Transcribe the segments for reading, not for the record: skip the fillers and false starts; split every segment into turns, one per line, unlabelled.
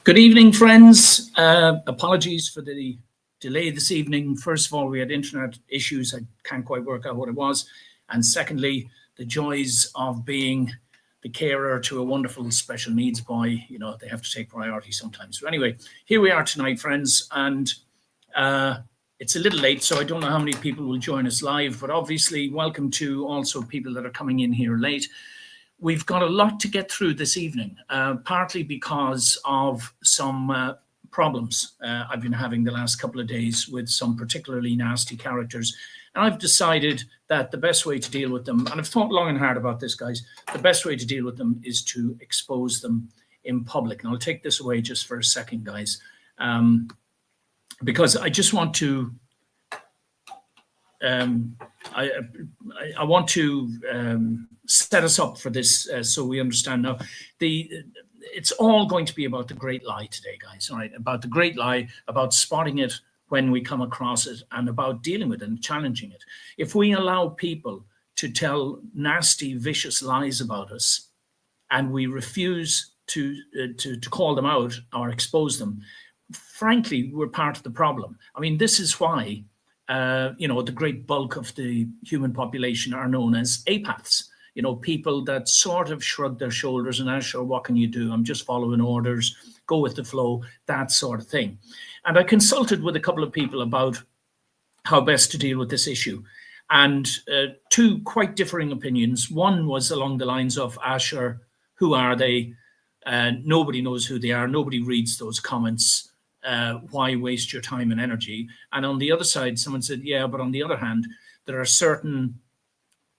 Good evening, friends. Apologies for the delay this evening. First of all, we had internet issues. I can't quite work out what it was. And secondly, the joys of being the carer to a wonderful special needs boy. You know, they have to take priority sometimes. So anyway, here we are tonight, friends. And it's a little late, so I don't know how many people will join us live. But obviously, welcome to also people that are coming in here late. We've got a lot to get through this evening, partly because of some problems I've been having the last couple of days with some particularly nasty characters. And I've decided that the best way to deal with them, and I've thought long and hard about this, guys, the best way to deal with them is to expose them in public. And I'll take this away just for a second, guys, because I just want to I want to set us up for this so we understand now. It's all going to be about the great lie today, guys. All right, about the great lie, about spotting it when we come across it, and about dealing with it and challenging it. If we allow people to tell nasty, vicious lies about us, and we refuse to call them out or expose them, frankly, we're part of the problem. I mean, this is why the great bulk of the human population are known as apaths. You know, people that sort of shrug their shoulders and sure, what can you do? I'm just following orders, go with the flow, that sort of thing. And I consulted with a couple of people about how best to deal with this issue. And two quite differing opinions. One was along the lines of, sure, who are they? Nobody knows who they are. Nobody reads those comments. Why waste your time and energy? And on the other side, someone said, yeah, but on the other hand, there are certain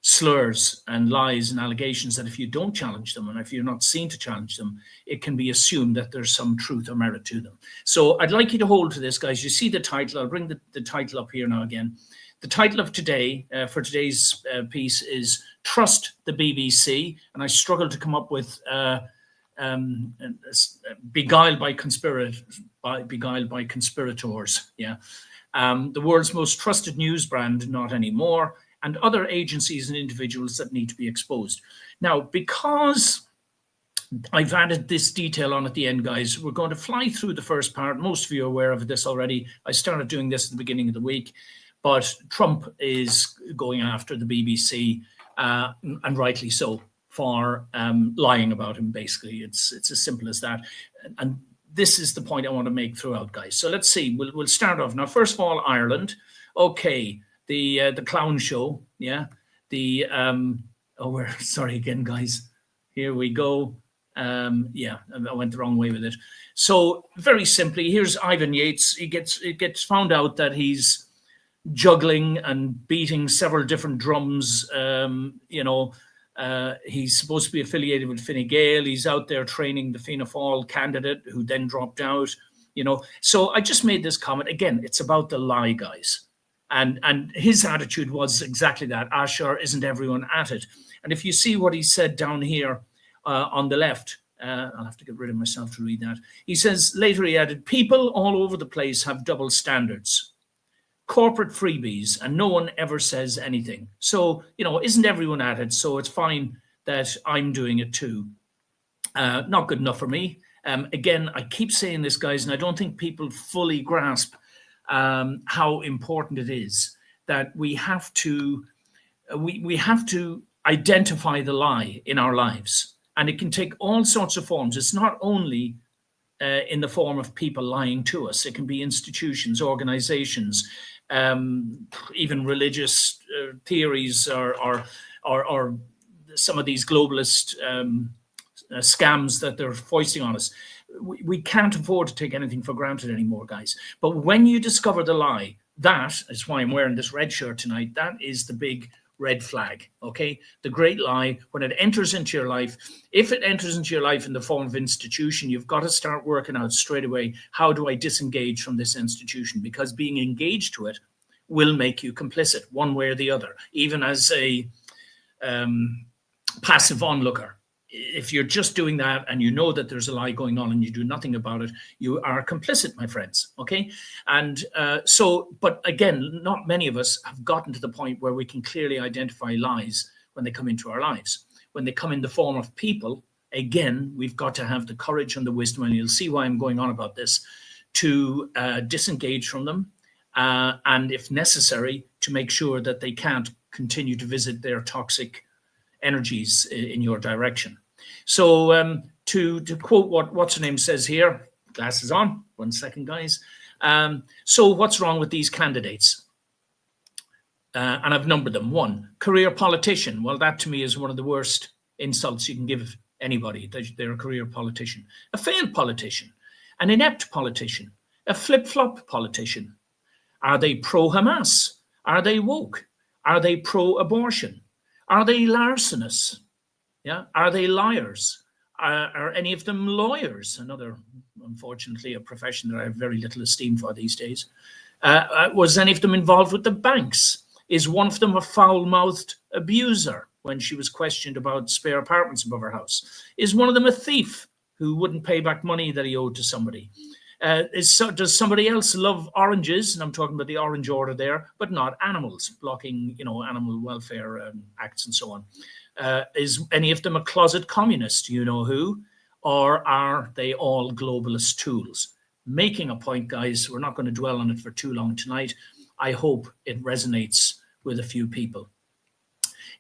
slurs and lies and allegations that if you don't challenge them, and if you're not seen to challenge them, it can be assumed that there's some truth or merit to them. So I'd like you to hold to this, guys. You see the title. I'll bring the title up here now again. The title of today, for today's piece, is Trust the BBC. And I struggled to come up with Beguiled by Conspirators. Yeah. The world's most trusted news brand, not anymore, and other agencies and individuals that need to be exposed. Now, because I've added this detail on at the end, guys, we're going to fly through the first part. Most of you are aware of this already. I started doing this at the beginning of the week, but Trump is going after the BBC, and rightly so, for lying about him, basically. It's as simple as that. And this is the point I want to make throughout, guys. So let's see. We'll start off. Now, first of all, Ireland. Okay. The clown show, yeah. Sorry again, guys. Here we go. Yeah, I went the wrong way with it. So very simply, here's Ivan Yates. It gets found out that he's juggling and beating several different drums. He's supposed to be affiliated with Fine Gael. He's out there training the Fianna Fáil candidate who then dropped out. So I just made this comment. Again, it's about the lie, guys. And his attitude was exactly that. Sure, isn't everyone at it? And if you see what he said down here on the left, I'll have to get rid of myself to read that. He says, later he added, people all over the place have double standards, corporate freebies, and no one ever says anything. So, isn't everyone at it? So it's fine that I'm doing it too. Not good enough for me. Again, I keep saying this, guys, and I don't think people fully grasp how important it is that we have to identify the lie in our lives, and it can take all sorts of forms. It's not only in the form of people lying to us. It can be institutions, organizations, even religious theories, or some of these globalist scams that they're foisting on us. We can't afford to take anything for granted anymore, guys. But when you discover the lie, that is why I'm wearing this red shirt tonight. That is the big red flag, okay? The great lie, when it enters into your life, if it enters into your life in the form of institution, you've got to start working out straight away, how do I disengage from this institution? Because being engaged to it will make you complicit one way or the other, even as a passive onlooker. If you're just doing that and you know that there's a lie going on and you do nothing about it, you are complicit, my friends, okay? And but again, not many of us have gotten to the point where we can clearly identify lies when they come into our lives. When they come in the form of people, again, we've got to have the courage and the wisdom, and you'll see why I'm going on about this, to disengage from them, and if necessary, to make sure that they can't continue to visit their toxic energies in your direction. So to quote what what's her name says here, glasses on, 1 second, guys. So what's wrong with these candidates? And I've numbered them. 1, career politician. Well, that to me is one of the worst insults you can give anybody. They're a career politician. A failed politician, an inept politician, a flip-flop politician. Are they pro-Hamas? Are they woke? Are they pro-abortion? Are they larcenists? Yeah. Are they liars? Are any of them lawyers? Another, unfortunately, a profession that I have very little esteem for these days. Was any of them involved with the banks? Is one of them a foul-mouthed abuser when she was questioned about spare apartments above her house? Is one of them a thief who wouldn't pay back money that he owed to somebody? Does somebody else love oranges? And I'm talking about the Orange Order there, but not animals, blocking, animal welfare acts and so on. Is any of them a closet communist? You know who? Or are they all globalist tools? Making a point, guys. We're not going to dwell on it for too long tonight. I hope it resonates with a few people.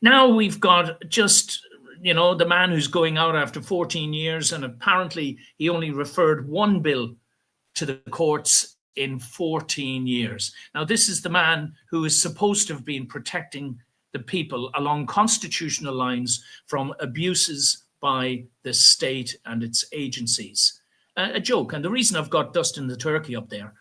Now we've got just, the man who's going out after 14 years, and apparently he only referred one bill to the courts in 14 years. Now, this is the man who is supposed to have been protecting the people along constitutional lines from abuses by the state and its agencies. A joke. And the reason I've got Dustin the Turkey up there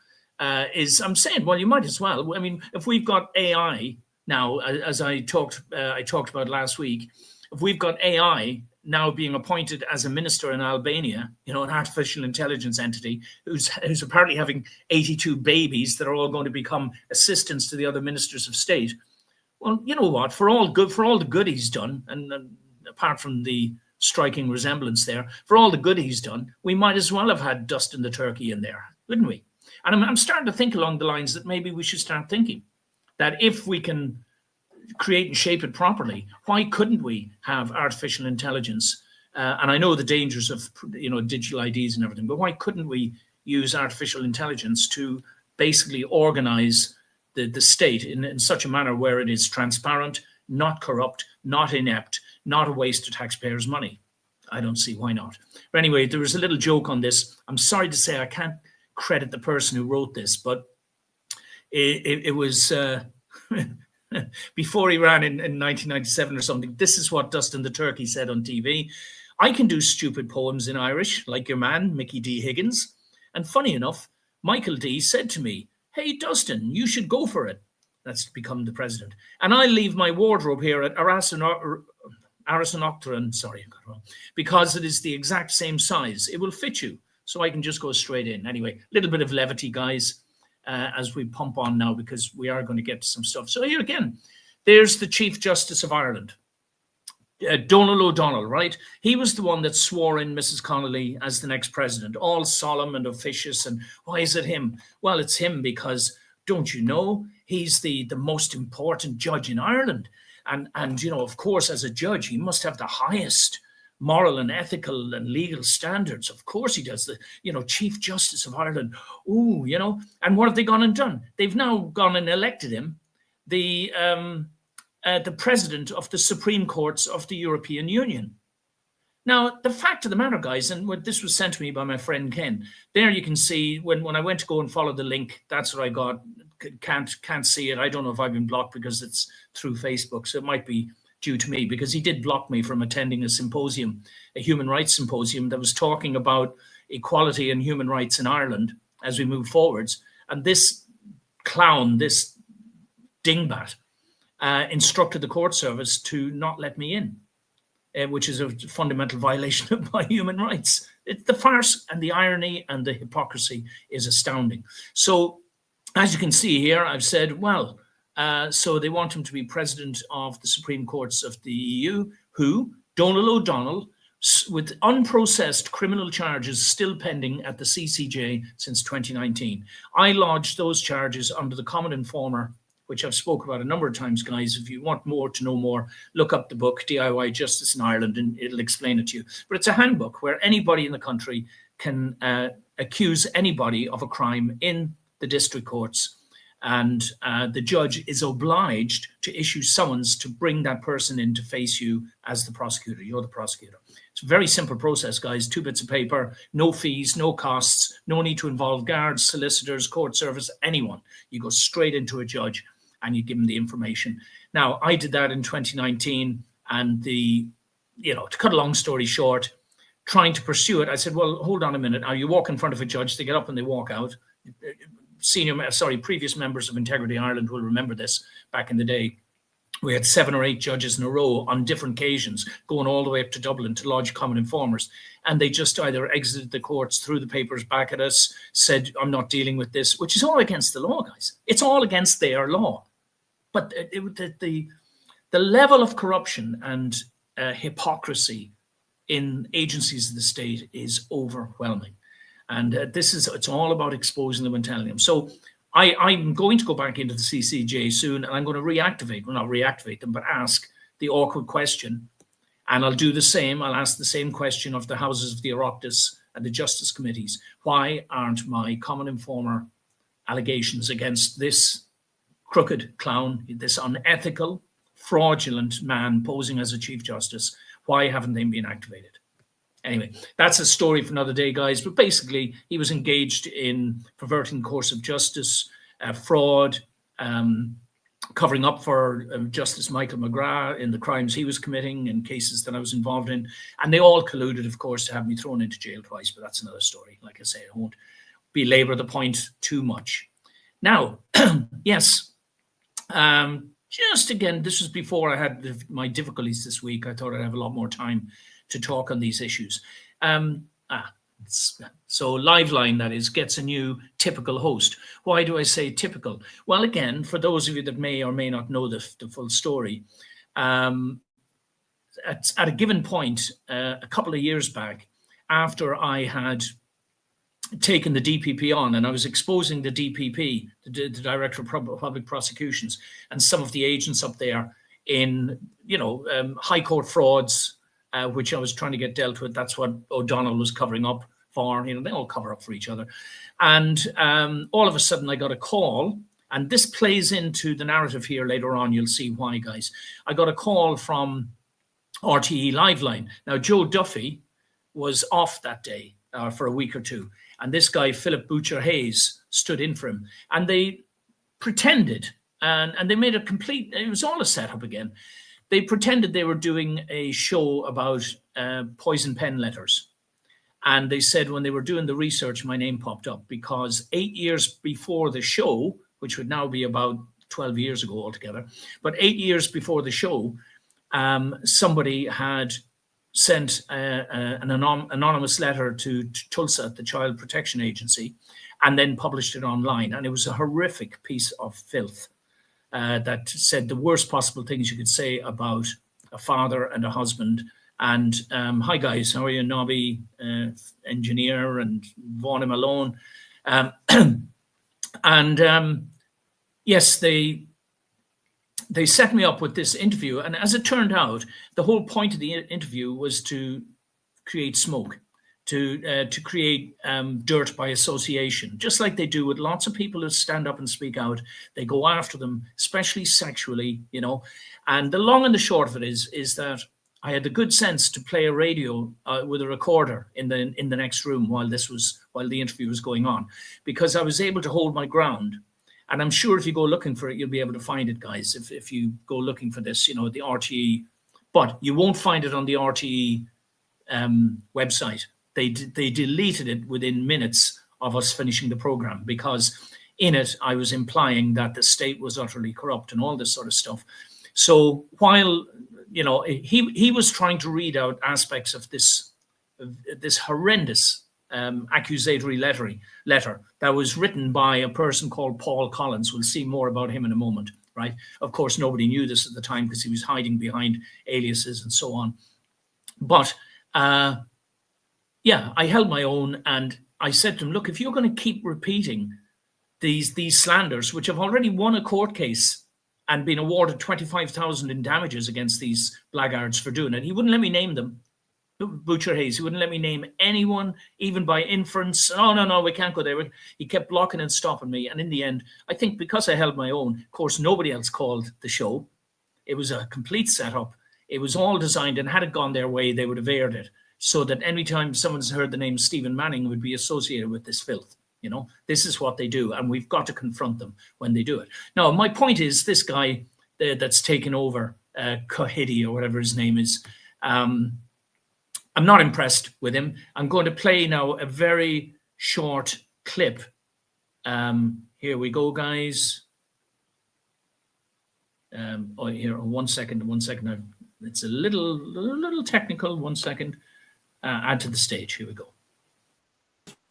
is I'm saying, well, you might as well. I mean, if we've got AI now, as I talked about last week, if we've got AI now being appointed as a minister in Albania, an artificial intelligence entity who's apparently having 82 babies that are all going to become assistants to the other ministers of state. Well, you know what? For all the good he's done, and apart from the striking resemblance there, for all the good he's done, we might as well have had Dustin the Turkey in there, wouldn't we? And I'm starting to think along the lines that maybe we should start thinking that if we can create and shape it properly, why couldn't we have artificial intelligence? And I know the dangers of digital IDs and everything, but why couldn't we use artificial intelligence to basically organize the state in such a manner where it is transparent, not corrupt, not inept, not a waste of taxpayers' money? I don't see why not. But anyway, there was a little joke on this. I'm sorry to say I can't credit the person who wrote this, but it was before he ran in 1997 or something. This is what Dustin the Turkey said on TV. I can do stupid poems in Irish, like your man, Mickey D. Higgins. And funny enough, Michael D. said to me, hey, Dustin, you should go for it. That's to become the president. And I leave my wardrobe here at Arasanoctran, sorry, I got it wrong, because it is the exact same size. It will fit you. So I can just go straight in. Anyway, a little bit of levity, guys, as we pump on now, because we are going to get to some stuff. So here again, there's the Chief Justice of Ireland, Donald O'Donnell, right? He was the one that swore in Mrs. Connolly as the next president, all solemn and officious. And why is it him? Well, it's him because, don't you know, he's the most important judge in Ireland. And of course, as a judge, he must have the highest moral and ethical and legal standards. Of course he does. The Chief Justice of Ireland. Ooh, and what have they gone and done? They've now gone and elected him the president of the Supreme Courts of the European Union. Now, the fact of the matter, guys, and this was sent to me by my friend Ken, there you can see when I went to go and follow the link, that's what I got. Can't see it. I don't know if I've been blocked because it's through Facebook, so it might be due to me, because he did block me from attending a symposium, a human rights symposium that was talking about equality and human rights in Ireland as we move forwards. And this clown, this dingbat, instructed the court service to not let me in, which is a fundamental violation of my human rights. The farce and the irony and the hypocrisy is astounding. So as you can see here, I've said, well, so they want him to be president of the Supreme Courts of the EU, who, Donald O'Donnell, with unprocessed criminal charges still pending at the CCJ since 2019. I lodged those charges under the Common Informer which I've spoke about a number of times, guys. If you want more to know more, look up the book DIY Justice in Ireland, and it'll explain it to you. But it's a handbook where anybody in the country can accuse anybody of a crime in the district courts, and the judge is obliged to issue summons to bring that person in to face you as the prosecutor. You're the prosecutor. It's a very simple process, guys. 2 bits of paper, no fees, no costs, no need to involve guards, solicitors, court service, anyone. You go straight into a judge and you give them the information. Now, I did that in 2019, and to cut a long story short, trying to pursue it, I said, well, hold on a minute. Now, you walk in front of a judge, they get up and they walk out. Previous members of Integrity Ireland will remember this. Back in the day, we had 7 or 8 judges in a row on different occasions, going all the way up to Dublin to lodge common informers. And they just either exited the courts, threw the papers back at us, said, I'm not dealing with this, which is all against the law, guys. It's all against their law. But the level of corruption and hypocrisy in agencies of the state is overwhelming. And it's all about exposing them and telling them. So I'm going to go back into the CCJ soon, and I'm going to not reactivate them, but ask the awkward question. And I'll do the same. I'll ask the same question of the houses of the Oireachtas and the justice committees. Why aren't my common informer allegations against this crooked clown, this unethical, fraudulent man posing as a Chief Justice, why haven't they been activated? Anyway, that's a story for another day, guys. But basically, he was engaged in perverting the course of justice, fraud, covering up for Justice Michael McGrath in the crimes he was committing and cases that I was involved in. And they all colluded, of course, to have me thrown into jail twice. But that's another story. Like I say, I won't belabor the point too much. Now, yes, just again, this was before I had my difficulties this week. I thought I'd have a lot more time to talk on these issues. So Liveline, that is, gets a new typical host. Why do I say typical? Well, again, for those of you that may or may not know the full story, at a given point, a couple of years back, after I had taken the DPP on, and I was exposing the DPP, the Director of Public Prosecutions, and some of the agents up there in, high court frauds, which I was trying to get dealt with. That's what O'Donnell was covering up for. They all cover up for each other. And all of a sudden I got a call, and this plays into the narrative here later on. You'll see why, guys. I got a call from RTE Liveline. Now, Joe Duffy was off that day for a week or two. And this guy, Philip Butcher-Hayes, stood in for him. And they pretended, and they made it was all a setup again. They pretended they were doing a show about poison pen letters. And they said when they were doing the research, my name popped up because 8 years before the show, which would now be about 12 years ago altogether, but 8 years before the show, somebody had sent an anonymous letter to Tulsa, the Child Protection Agency, and then published it online. And it was a horrific piece of filth. That said the worst possible things you could say about a father and a husband. And hi guys, how are you? Nobby, engineer, and Vaughan Malone. Yes, they set me up with this interview. And as it turned out, the whole point of the interview was to create smoke, to create dirt by association, just like they do with lots of people who stand up and speak out. They go after them, especially sexually, And the long and the short of it is that I had the good sense to play a radio with a recorder in the next room while the interview was going on, because I was able to hold my ground. And I'm sure if you go looking for it, you'll be able to find it, guys. If you go looking for this, the RTE, but you won't find it on the RTE website. They deleted it within minutes of us finishing the program, because in it I was implying that the state was utterly corrupt and all this sort of stuff. So while he was trying to read out aspects of this horrendous accusatory letter that was written by a person called Paul Collins. We'll see more about him in a moment, right? Of course, nobody knew this at the time because he was hiding behind aliases and so on. But yeah, I held my own, and I said to him, look, if you're going to keep repeating these slanders, which have already won a court case and been awarded 25,000 in damages against these blackguards for doing it. He wouldn't let me name them. Butcher Hayes, he wouldn't let me name anyone, even by inference. Oh, no, we can't go there. He kept blocking and stopping me. And in the end, I think because I held my own, of course, nobody else called the show. It was a complete setup. It was all designed, and had it gone their way, they would have aired it, so that anytime someone's heard the name Stephen Manning would be associated with this filth. This is what they do, and we've got to confront them when they do it. Now, my point is, this guy that's taken over, Cohidi or whatever his name is, I'm not impressed with him. I'm going to play now a very short clip. Here we go, guys. Here, one second. It's a little technical. 1 second. Add to the stage. Here we go.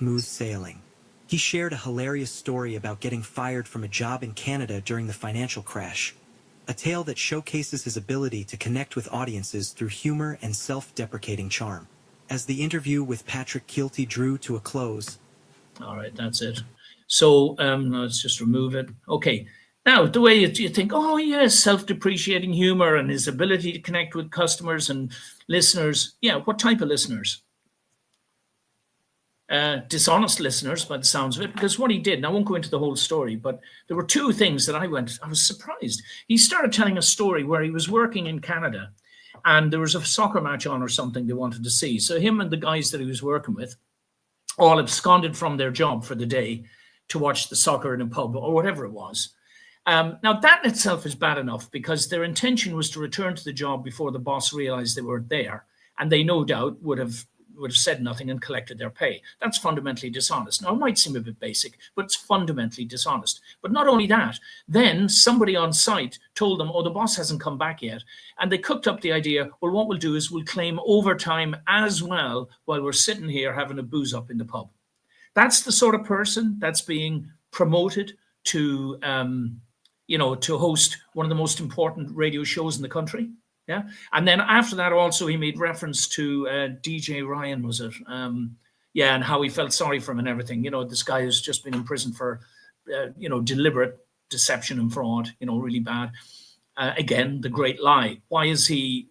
Smooth sailing. He shared a hilarious story about getting fired from a job in Canada during the financial crash. A tale that showcases his ability to connect with audiences through humor and self-deprecating charm. As the interview with Patrick Kielty drew to a close.
All right, that's it. So let's just remove it. Okay. Now, the way you think, oh, yes, self-depreciating humor and his ability to connect with customers and listeners. Yeah, what type of listeners? Dishonest listeners, by the sounds of it, because what he did, and I won't go into the whole story, but there were two things that I was surprised. He started telling a story where he was working in Canada, and there was a soccer match on or something they wanted to see. So him and the guys that he was working with all absconded from their job for the day to watch the soccer in a pub or whatever it was. Now, that in itself is bad enough, because their intention was to return to the job before the boss realized they weren't there, and they no doubt would have said nothing and collected their pay. That's fundamentally dishonest. Now, it might seem a bit basic, but it's fundamentally dishonest. But not only that, then somebody on site told them, oh, the boss hasn't come back yet. And they cooked up the idea, well, what we'll do is we'll claim overtime as well while we're sitting here having a booze up in the pub. That's the sort of person that's being promoted to, to host one of the most important radio shows in the country. Yeah. And then after that, also, he made reference to DJ Ryan, was it? And how he felt sorry for him and everything. This guy has just been in prison for, deliberate deception and fraud, really bad. Again, the great lie. Why is he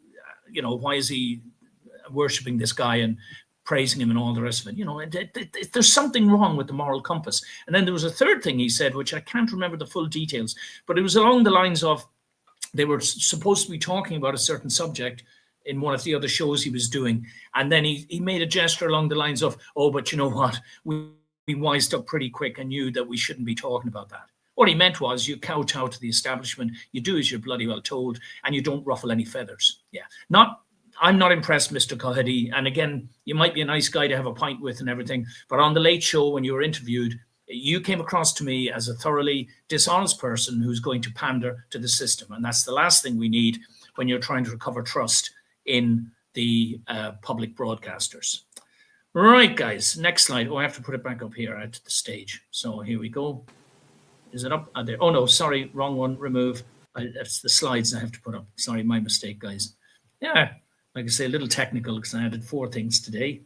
worshipping this guy and praising him and all the rest of it? There's something wrong with the moral compass. And then there was a third thing he said, which I can't remember the full details, but it was along the lines of, they were supposed to be talking about a certain subject in one of the other shows he was doing. And then he made a gesture along the lines of, oh, but you know what? We wised up pretty quick and knew that we shouldn't be talking about that. What he meant was, you kowtow to the establishment, you do as you're bloody well told, and you don't ruffle any feathers. Yeah. I'm not impressed, Mr. Cohidi. And again, you might be a nice guy to have a pint with and everything, but on the Late Show, when you were interviewed, you came across to me as a thoroughly dishonest person who's going to pander to the system. And that's the last thing we need when you're trying to recover trust in the public broadcasters. Right, guys, next slide. Oh, I have to put it back up here at the stage. So here we go. Is it up? There. Oh, no, sorry, wrong one, remove. That's the slides I have to put up. Sorry, my mistake, guys. Yeah, like I say, a little technical because I added 4 things today.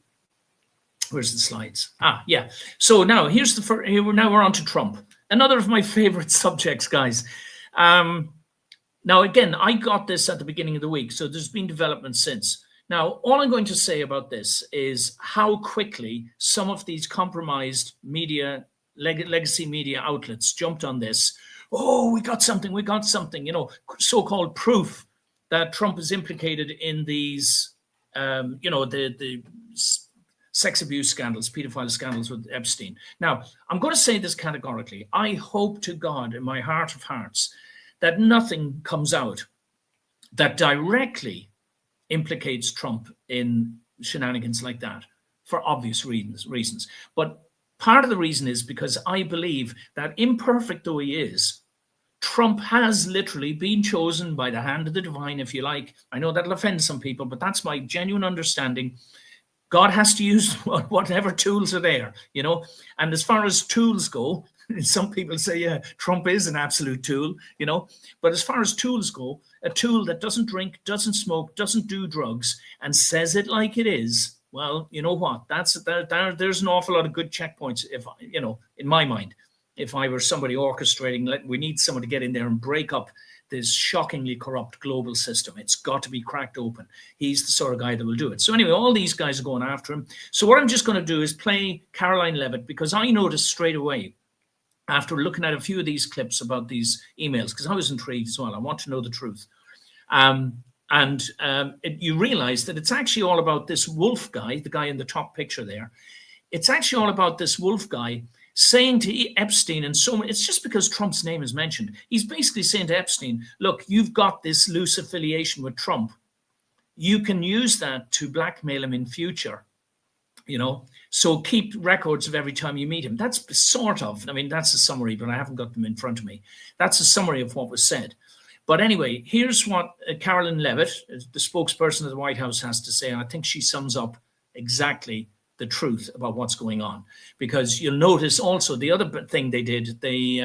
Where's the slides? Yeah. So now now we're on to Trump. Another of my favorite subjects, guys. Now, again, I got this at the beginning of the week, so there's been developments since. Now, all I'm going to say about this is how quickly some of these compromised media, legacy media outlets jumped on this. Oh, we got something, so-called proof that Trump is implicated in these, the sex abuse scandals, pedophile scandals with Epstein. Now, I'm going to say this categorically. I hope to God in my heart of hearts that nothing comes out that directly implicates Trump in shenanigans like that, for obvious reasons. But part of the reason is because I believe that, imperfect though he is, Trump has literally been chosen by the hand of the divine, if you like. I know that'll offend some people, but that's my genuine understanding. God has to use whatever tools are there, And as far as tools go, some people say, yeah, Trump is an absolute tool, But as far as tools go, a tool that doesn't drink, doesn't smoke, doesn't do drugs, and says it like it is, well, you know what? There's an awful lot of good checkpoints, in my mind. if I were somebody orchestrating, we need someone to get in there and break up this shockingly corrupt global system. It's got to be cracked open. He's the sort of guy that will do it. So anyway, all these guys are going after him. So what I'm just going to do is play Caroline Levitt, because I noticed straight away, after looking at a few of these clips about these emails, because I was intrigued as well. I want to know the truth. You realize that it's actually all about this Wolf guy, the guy in the top picture there. It's actually all about this Wolf guy saying to Epstein, and so it's just because Trump's name is mentioned. He's basically saying to Epstein, look, you've got this loose affiliation with Trump. You can use that to blackmail him in future, so keep records of every time you meet him. That's sort of, that's a summary, but I haven't got them in front of me. That's a summary of what was said. But anyway, here's what Caroline Levitt, the spokesperson of the White House, has to say. And I think she sums up exactly the truth about what's going on. Because you'll notice also the other thing they did, they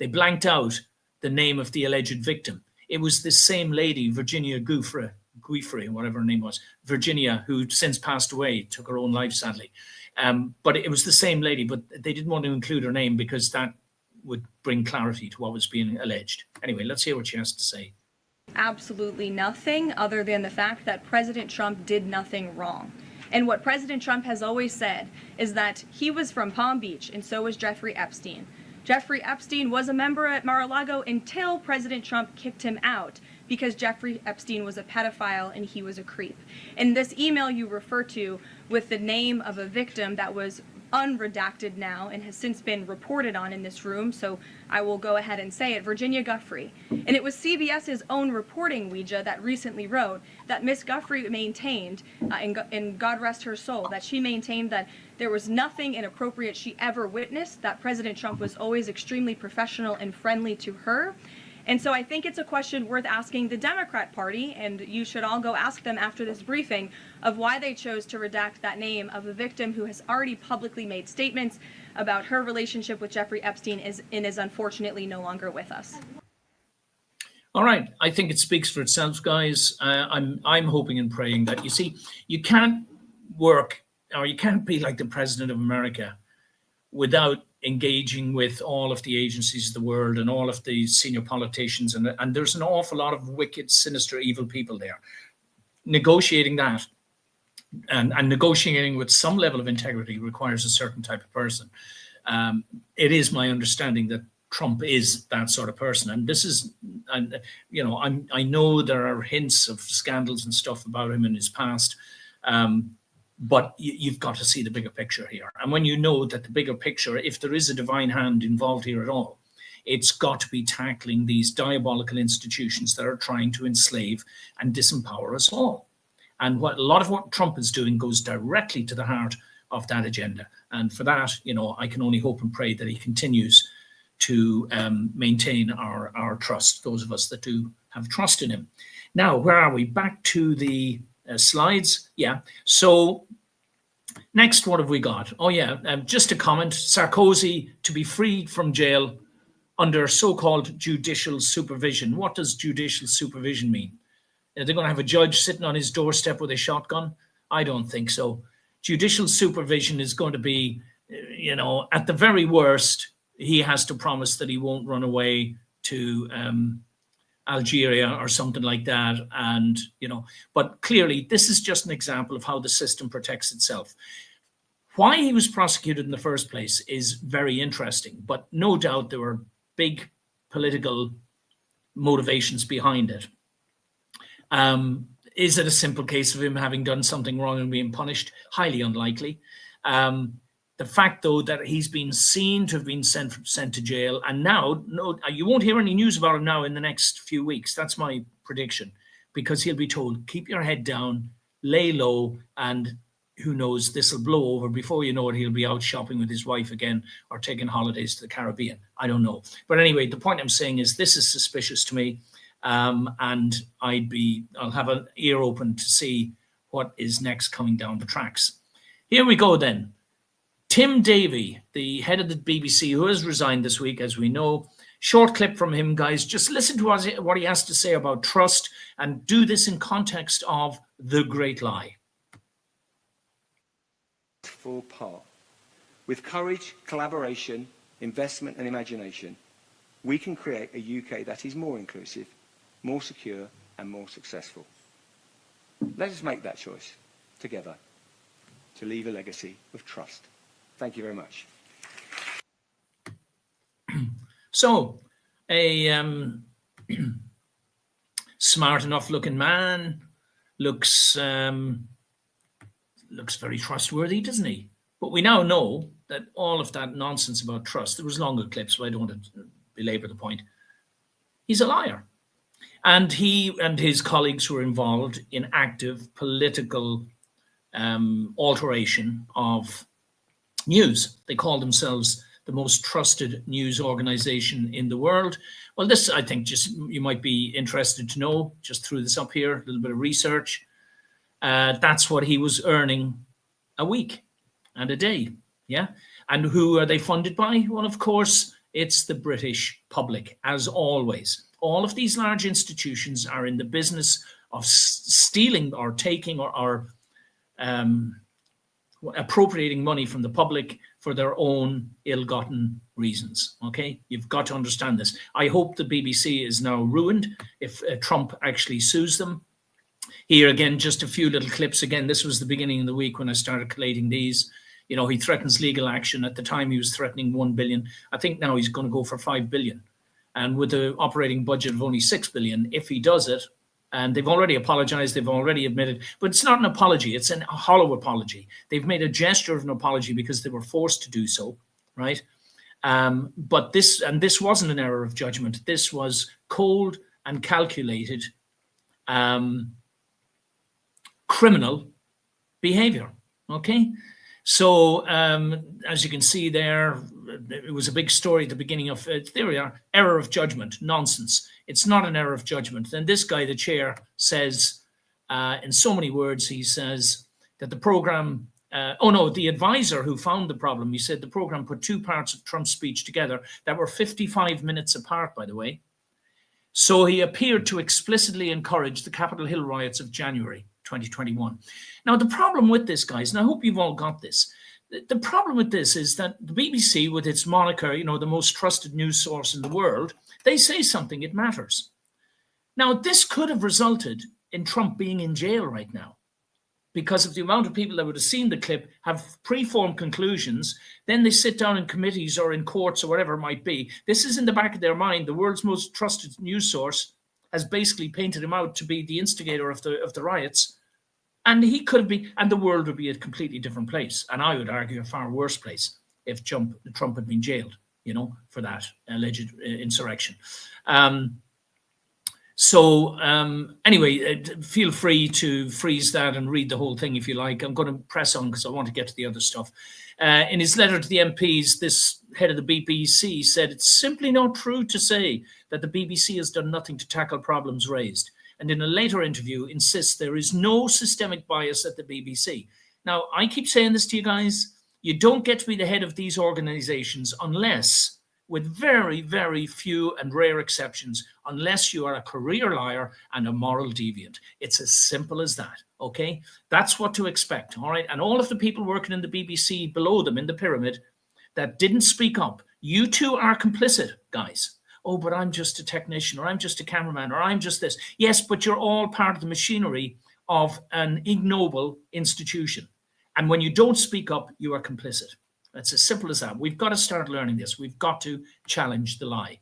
blanked out the name of the alleged victim. It was this same lady, Virginia Giuffre, whatever her name was, Virginia, who since passed away, took her own life, sadly. But it was the same lady, but they didn't want to include her name because that would bring clarity to what was being alleged. Anyway, let's hear what she has to say.
Absolutely nothing other than the fact that President Trump did nothing wrong. And what President Trump has always said is that he was from Palm Beach, and so was Jeffrey Epstein. Jeffrey Epstein was a member at Mar-a-Lago until President Trump kicked him out because Jeffrey Epstein was a pedophile and he was a creep. And this email you refer to with the name of a victim that was unredacted now and has since been reported on in this room, so I will go ahead and say it, Virginia Giuffre. And it was CBS's own reporting, Ouija, that recently wrote that Miss Giuffre maintained, and God rest her soul, that she maintained that there was nothing inappropriate she ever witnessed, that President Trump was always extremely professional and friendly to her. And so I think it's a question worth asking the Democrat Party, and you should all go ask them after this briefing, of why they chose to redact that name of a victim who has already publicly made statements about her relationship with Jeffrey Epstein and is unfortunately no longer with us.
All right. I think it speaks for itself, guys. I'm hoping and praying that, you see, you can't work, or you can't be like the President of America without engaging with all of the agencies of the world and all of the senior politicians. And there's an awful lot of wicked, sinister, evil people there. Negotiating that and negotiating with some level of integrity requires a certain type of person. It is my understanding that Trump is that sort of person. And this is, I know there are hints of scandals and stuff about him in his past. But you've got to see the bigger picture here. And when you know that the bigger picture, if there is a divine hand involved here at all, it's got to be tackling these diabolical institutions that are trying to enslave and disempower us all. And a lot of what Trump is doing goes directly to the heart of that agenda. And for that, I can only hope and pray that he continues to maintain our trust, those of us that do have trust in him. Now, where are we? Back to the slides. Yeah. So next, what have we got? Oh, yeah. Just a comment. Sarkozy to be freed from jail under so-called judicial supervision. What does judicial supervision mean? Are they going to have a judge sitting on his doorstep with a shotgun? I don't think so. Judicial supervision is going to be, at the very worst, he has to promise that he won't run away to Algeria or something like that. And, but clearly this is just an example of how the system protects itself. Why he was prosecuted in the first place is very interesting, but no doubt there were big political motivations behind it. Is it a simple case of him having done something wrong and being punished? Highly unlikely. The fact, though, that he's been seen to have been sent to jail, and now you won't hear any news about him now in the next few weeks. That's my prediction, because he'll be told, keep your head down, lay low, and who knows, this will blow over. Before you know it, he'll be out shopping with his wife again or taking holidays to the Caribbean. I don't know. But anyway, the point I'm saying is this is suspicious to me, and I'll have an ear open to see what is next coming down the tracks. Here we go then. Tim Davie, the head of the BBC, who has resigned this week, as we know. Short clip from him, guys. Just listen to what he has to say about trust, and do this in context of the great lie.
Full part. With courage, collaboration, investment and imagination, we can create a UK that is more inclusive, more secure and more successful. Let us make that choice together to leave a legacy of trust. Thank you very much.
So, a smart enough looking man, looks very trustworthy, doesn't he? But we now know that all of that nonsense about trust, there was longer clips, so I don't want to belabor the point. He's a liar. And he and his colleagues were involved in active political alteration of news. They call themselves the most trusted news organization in the world. Well, this, I think, just you might be interested to know, just threw this up here, a little bit of research. That's what he was earning a week and a day, yeah? And who are they funded by? Well, of course, it's the British public, as always. All of these large institutions are in the business of stealing or taking or appropriating money from the public for their own ill-gotten reasons, okay? You've got to understand this. I hope the BBC is now ruined if Trump actually sues them. Here again, just a few little clips. Again, this was the beginning of the week when I started collating these. You know, he threatens legal action. At the time, he was threatening 1 billion. I think now he's going to go for 5 billion. And with the operating budget of only 6 billion, if he does it, and they've already apologized, they've already admitted, but it's not an apology, it's a hollow apology. They've made a gesture of an apology because they were forced to do so, right? But this wasn't an error of judgment. This was cold and calculated criminal behavior, okay? So as you can see there, it was a big story at the beginning of, there we are, error of judgment, nonsense. It's not an error of judgment. Then this guy, the chair, says, in so many words, he says that the program, the advisor who found the problem, he said the program put two parts of Trump's speech together that were 55 minutes apart, by the way. So he appeared to explicitly encourage the Capitol Hill riots of January 2021. Now, the problem with this, guys, and I hope you've all got this, the problem with this is that the BBC, with its moniker, you know, the most trusted news source in the world, they say something, it matters. Now, this could have resulted in Trump being in jail right now because of the amount of people that would have seen the clip, have preformed conclusions, then they sit down in committees or in courts or whatever it might be. This is in the back of their mind. The world's most trusted news source has basically painted him out to be the instigator of the riots. And he could be, and the world would be a completely different place. And I would argue a far worse place if Trump had been jailed, you know, for that alleged insurrection. Anyway, feel free to freeze that and read the whole thing if you like. I'm going to press on because I want to get to the other stuff. In his letter to the MPs, this head of the BBC said, it's simply not true to say that the BBC has done nothing to tackle problems raised. And in a later interview, insists there is no systemic bias at the BBC. Now, I keep saying this to you guys, you don't get to be the head of these organizations unless, with very, very few and rare exceptions, unless you are a career liar and a moral deviant. It's as simple as that, okay? That's what to expect, all right? And all of the people working in the BBC below them in the pyramid that didn't speak up, you too are complicit, guys. Oh, but I'm just a technician, or I'm just a cameraman, or I'm just this. Yes, but you're all part of the machinery of an ignoble institution. And when you don't speak up, you are complicit. That's as simple as that. We've got to start learning this. We've got to challenge the lie.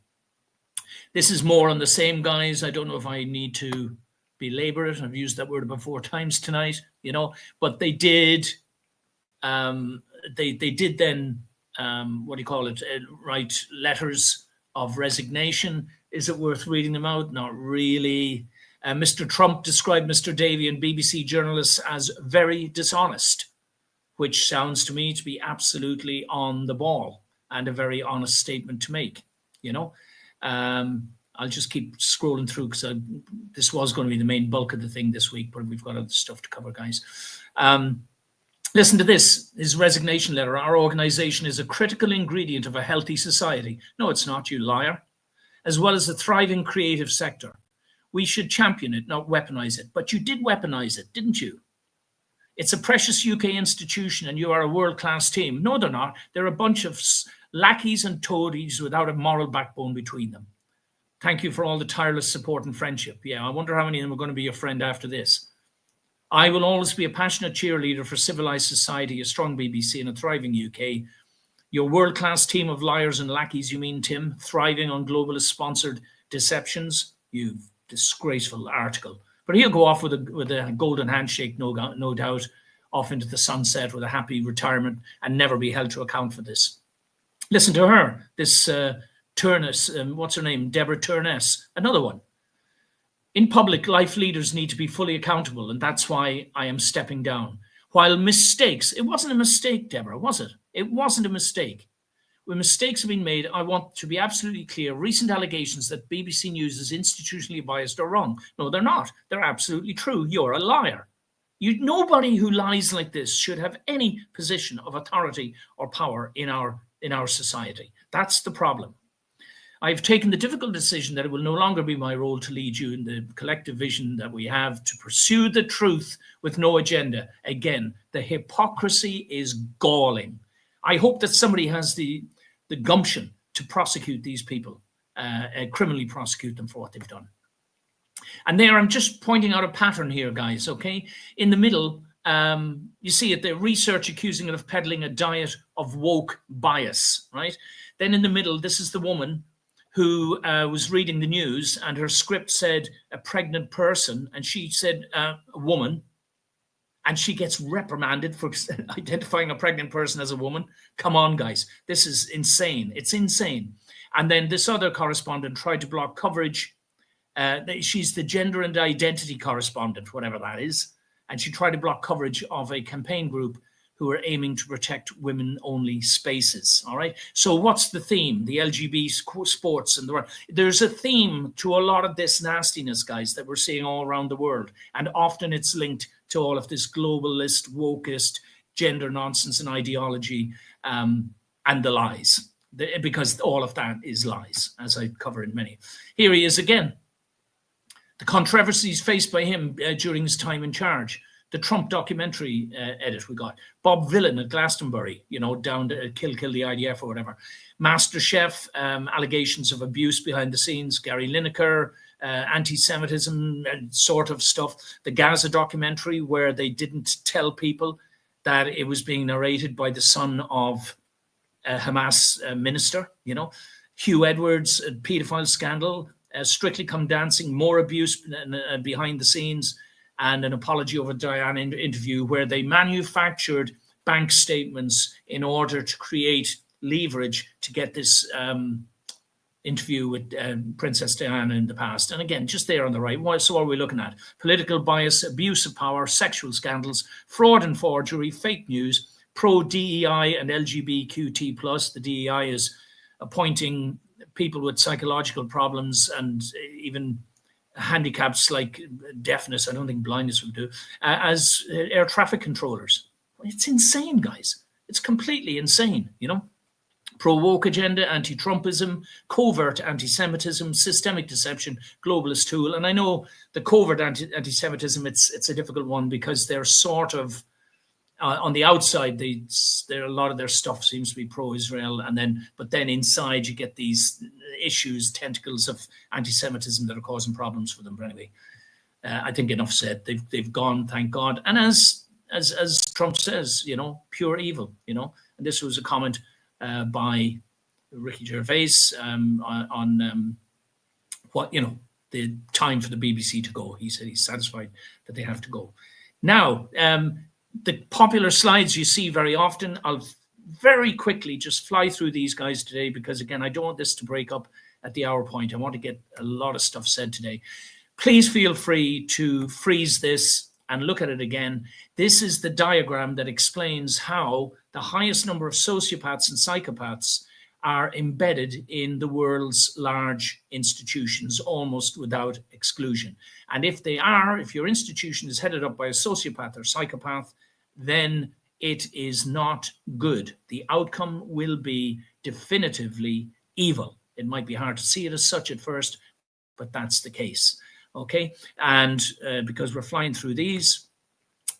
This is more on the same, guys. I don't know if I need to belabor it. I've used that word about 4 times tonight, you know, but they did, they did then, write letters of resignation. Is it worth reading them out? Not really. Mr. Trump described Mr. Davey and BBC journalists as very dishonest, which sounds to me to be absolutely on the ball and a very honest statement to make, you know. I'll just keep scrolling through because this was going to be the main bulk of the thing this week, but we've got other stuff to cover, guys. Listen to this, his resignation letter. Our organization is a critical ingredient of a healthy society. No, it's not, you liar. As well as a thriving creative sector. We should champion it, not weaponize it. But you did weaponize it, didn't you? It's a precious UK institution and you are a world-class team. No, they're not. They're a bunch of lackeys and toadies without a moral backbone between them. Thank you for all the tireless support and friendship. Yeah, I wonder how many of them are going to be your friend after this. I will always be a passionate cheerleader for civilized society, a strong BBC and a thriving UK. Your world-class team of liars and lackeys, you mean, Tim, thriving on globalist-sponsored deceptions? You disgraceful article. But he'll go off with a golden handshake, no doubt, off into the sunset with a happy retirement and never be held to account for this. Listen to her, this Turness, what's her name? Deborah Turness, another one. In public, life leaders need to be fully accountable, and that's why I am stepping down. While mistakes, it wasn't a mistake, Deborah, was it? It wasn't a mistake. When mistakes have been made, I want to be absolutely clear. Recent allegations that BBC News is institutionally biased are wrong. No, they're not. They're absolutely true. You're a liar. Nobody who lies like this should have any position of authority or power in our society. That's the problem. I've taken the difficult decision that it will no longer be my role to lead you in the collective vision that we have to pursue the truth with no agenda. Again, the hypocrisy is galling. I hope that somebody has the gumption to prosecute these people, criminally prosecute them for what they've done. And there, I'm just pointing out a pattern here, guys, okay? In the middle, you see it, the research accusing it of peddling a diet of woke bias, right? Then in the middle, this is the woman who was reading the news, and her script said a pregnant person, and she said a woman, and she gets reprimanded for identifying a pregnant person as a woman. Come on, guys. This is insane. It's insane. And then this other correspondent tried to block coverage. She's the gender and identity correspondent, whatever that is. And she tried to block coverage of a campaign group who are aiming to protect women-only spaces, all right? So what's the theme? The LGBT sports and there's a theme to a lot of this nastiness, guys, that we're seeing all around the world. And often it's linked to all of this globalist, wokeist, gender nonsense and ideology and the lies, because all of that is lies, as I cover in many. Here he is again. The controversies faced by him during his time in charge. The Trump documentary edit we got. Bob Villan at Glastonbury, down to kill the IDF or whatever. MasterChef, allegations of abuse behind the scenes. Gary Lineker, anti-Semitism sort of stuff. The Gaza documentary, where they didn't tell people that it was being narrated by the son of a Hamas minister, Hugh Edwards, paedophile scandal. Strictly Come Dancing, more abuse behind the scenes, and an apology over Diana interview where they manufactured bank statements in order to create leverage to get this interview with Princess Diana in the past. And again, just there on the right, so what are we looking at? Political bias, abuse of power, sexual scandals, fraud and forgery, fake news, pro-DEI and LGBTQ+. The DEI is appointing people with psychological problems and even handicaps like deafness, I don't think blindness would do, as air traffic controllers. It's insane, guys. It's completely insane, Pro-woke agenda, anti-Trumpism, covert anti-Semitism, systemic deception, globalist tool. And I know the covert anti-Semitism, it's a difficult one because they're sort of, on the outside, a lot of their stuff seems to be pro-Israel, but then inside you get these issues, tentacles of anti-Semitism that are causing problems for them. But anyway, I think enough said. They've gone, thank God. And as Trump says, pure evil. And this was a comment by Ricky Gervais on what the time for the BBC to go. He said he's satisfied that they have to go. Now. The popular slides you see very often, I'll very quickly just fly through these guys today because, again, I don't want this to break up at the hour point. I want to get a lot of stuff said today. Please feel free to freeze this and look at it again. This is the diagram that explains how the highest number of sociopaths and psychopaths are embedded in the world's large institutions, almost without exclusion. And if your institution is headed up by a sociopath or psychopath, then it is not good. The outcome will be definitively evil. It might be hard to see it as such at first, but that's the case. Okay, and because we're flying through these,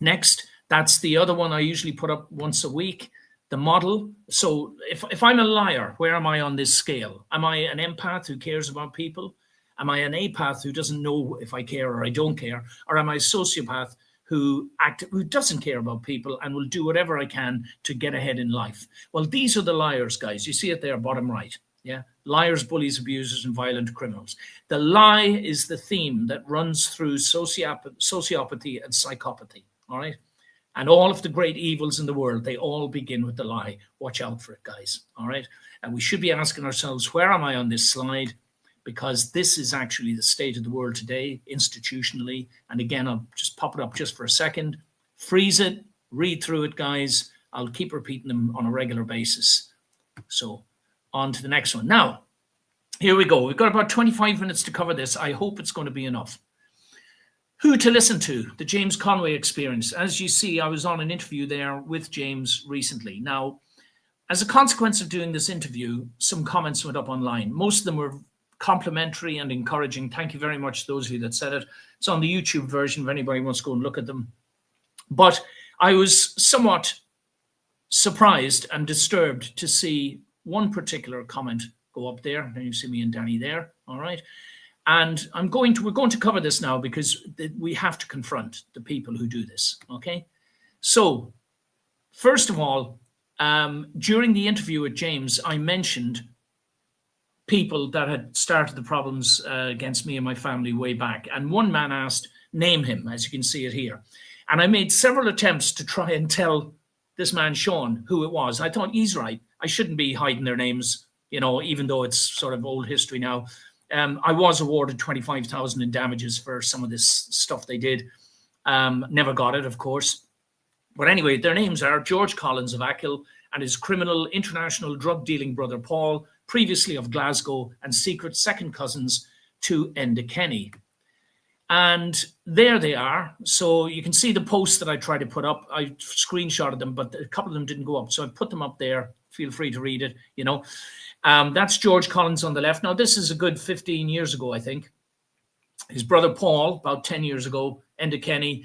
next, that's the other one I usually put up once a week. the model. So if I'm a liar, where am I on this scale? Am I an empath who cares about people? Am I an apath who doesn't know if I care or I don't care? Or am I a sociopath who doesn't care about people and will do whatever I can to get ahead in life? Well, these are the liars, guys. You see it there, bottom right. Yeah, liars, bullies, abusers, and violent criminals. The lie is the theme that runs through sociopathy and psychopathy. All right. And all of the great evils in the world, they all begin with the lie. Watch out for it, guys. All right. And we should be asking ourselves, where am I on this slide? Because this is actually the state of the world today, institutionally. And again, I'll just pop it up just for a second. Freeze it, read through it, guys. I'll keep repeating them on a regular basis. So on to the next one. Now, here we go. We've got about 25 minutes to cover this. I hope it's going to be enough. Who to listen to, the James Conway experience. As you see, I was on an interview there with James recently. Now, as a consequence of doing this interview, some comments went up online. Most of them were complimentary and encouraging. Thank you very much to those of you that said it. It's on the YouTube version if anybody wants to go and look at them. But I was somewhat surprised and disturbed to see one particular comment go up there. And you see me and Danny there, all right? And we're going to cover this now because we have to confront the people who do this, okay? So, first of all, during the interview with James, I mentioned people that had started the problems against me and my family way back. And one man asked, name him, as you can see it here. And I made several attempts to try and tell this man, Sean, who it was. I thought, he's right. I shouldn't be hiding their names, you know, even though it's sort of old history now. I was awarded $25,000 in damages for some of this stuff they did. Never got it, of course. But anyway, their names are George Collins of Achill and his criminal international drug dealing brother Paul, previously of Glasgow and secret second cousins to Enda Kenny. And there they are. So you can see the posts that I tried to put up. I screenshotted them, but a couple of them didn't go up. So I've put them up there. Feel free to read it, you know. That's George Collins on the left. Now, this is a good 15 years ago, I think. His brother Paul, about 10 years ago, Enda Kenny.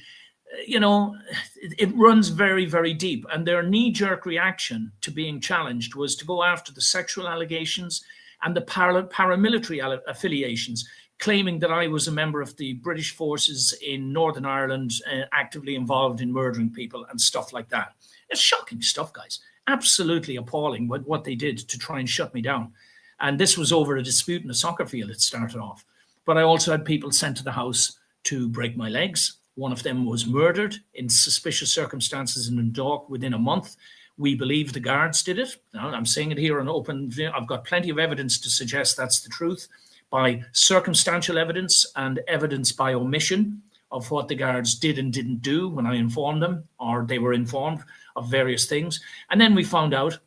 You know, it runs very, very deep. And their knee-jerk reaction to being challenged was to go after the sexual allegations and the paramilitary affiliations, claiming that I was a member of the British forces in Northern Ireland, actively involved in murdering people and stuff like that. It's shocking stuff, guys. Absolutely appalling what they did to try and shut me down. And this was over a dispute in a soccer field, it started off. But I also had people sent to the house to break my legs. One of them was murdered in suspicious circumstances in Dundalk within a month. We believe the guards did it. Now, I'm saying it here on open. I've got plenty of evidence to suggest that's the truth, by circumstantial evidence and evidence by omission of what the guards did and didn't do when I informed them, or they were informed of various things. And then we found out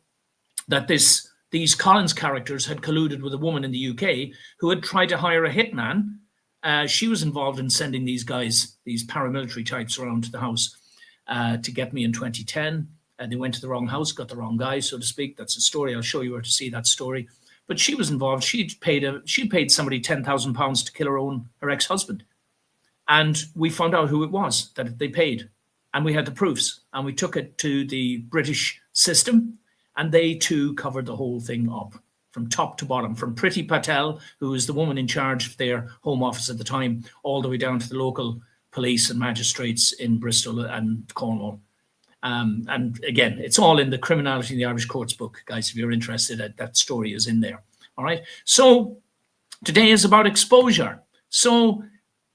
that these Collins characters had colluded with a woman in the UK who had tried to hire a hitman. She was involved in sending these guys, these paramilitary types, around to the house to get me in 2010. They went to the wrong house, got the wrong guy, so to speak. That's a story. I'll show you where to see that story. But she was involved. She paid somebody £10,000 to kill her ex-husband. And we found out who it was that they paid. And we had the proofs. And we took it to the British system. And they too covered the whole thing up from top to bottom, from Priti Patel, who was the woman in charge of their Home Office at the time, all the way down to the local police and magistrates in Bristol and Cornwall. And again, it's all in the Criminality in the Irish Courts book, guys. If you're interested, that story is in there. All right. So today is about exposure. So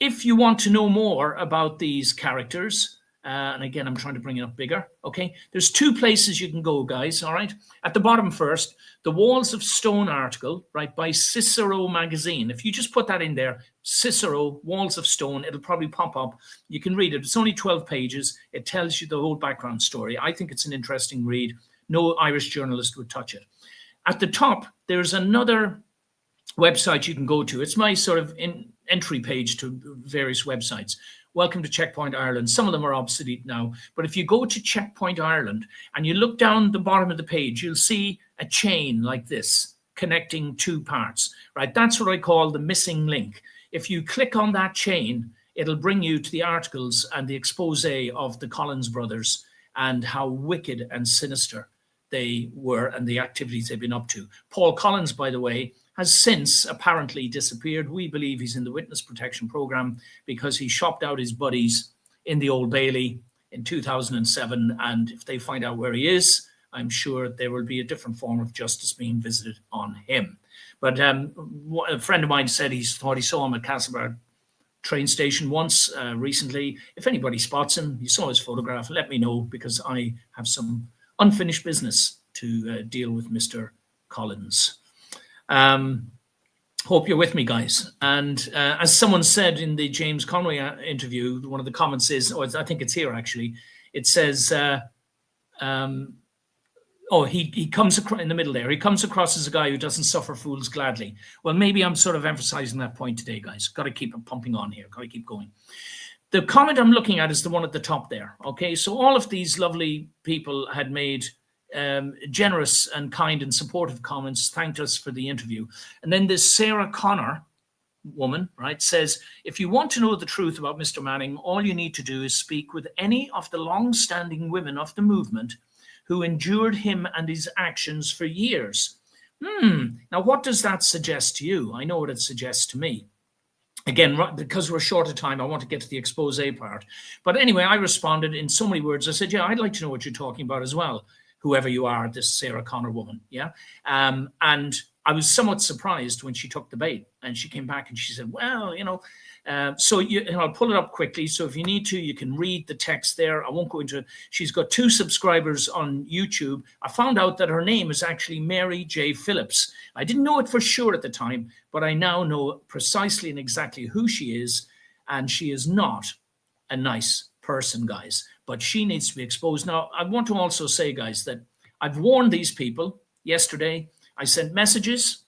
if you want to know more about these characters, and again, I'm trying to bring it up bigger. Okay. There's two places you can go, guys. All right. At the bottom first, the Walls of Stone article, right, by Cicero magazine. If you just put that in there, Cicero, Walls of Stone, it'll probably pop up. You can read it. It's only 12 pages. It tells you the whole background story. I think it's an interesting read. No Irish journalist would touch it. At the top, there's another website you can go to. It's my sort of entry page to various websites. Welcome to Checkpoint Ireland. Some of them are obsolete now. But if you go to Checkpoint Ireland and you look down the bottom of the page, you'll see a chain like this connecting two parts, right? That's what I call the missing link. If you click on that chain, it'll bring you to the articles and the expose of the Collins brothers and how wicked and sinister they were and the activities they've been up to. Paul Collins, by the way, has since apparently disappeared. We believe he's in the witness protection program because he shopped out his buddies in the Old Bailey in 2007. And if they find out where he is, I'm sure there will be a different form of justice being visited on him. But a friend of mine said he thought he saw him at Castlebar train station once recently. If anybody spots him, you saw his photograph, let me know, because I have some unfinished business to deal with Mr. Collins. Hope you're with me, guys. And as someone said in the James Conway interview, one of the comments is, I think it's here actually, it says, he comes across in the middle there. He comes across as a guy who doesn't suffer fools gladly. Well, maybe I'm sort of emphasizing that point today, guys. Got to keep it pumping on here. Got to keep going. The comment I'm looking at is the one at the top there. Okay, so all of these lovely people had made generous and kind and supportive comments, thanked us for the interview. And then this Sarah Connor woman, right, says, if you want to know the truth about Mr. Manning, all you need to do is speak with any of the long-standing women of the movement who endured him and his actions for years. Now, what does that suggest to you? I know what it suggests to me. Again, because we're short of time, I want to get to the expose part. But anyway, I responded in so many words. I said, yeah, I'd like to know what you're talking about as well, whoever you are, this Sarah Connor woman. Yeah. And I was somewhat surprised when she took the bait, and she came back and she said, well, I'll pull it up quickly. So if you need to, you can read the text there. I won't go into it. She's got 2 subscribers on YouTube. I found out that her name is actually Mary J. Phillips. I didn't know it for sure at the time, but I now know precisely and exactly who she is. And she is not a nice person, guys, but she needs to be exposed. Now, I want to also say, guys, that I've warned these people yesterday. I sent messages.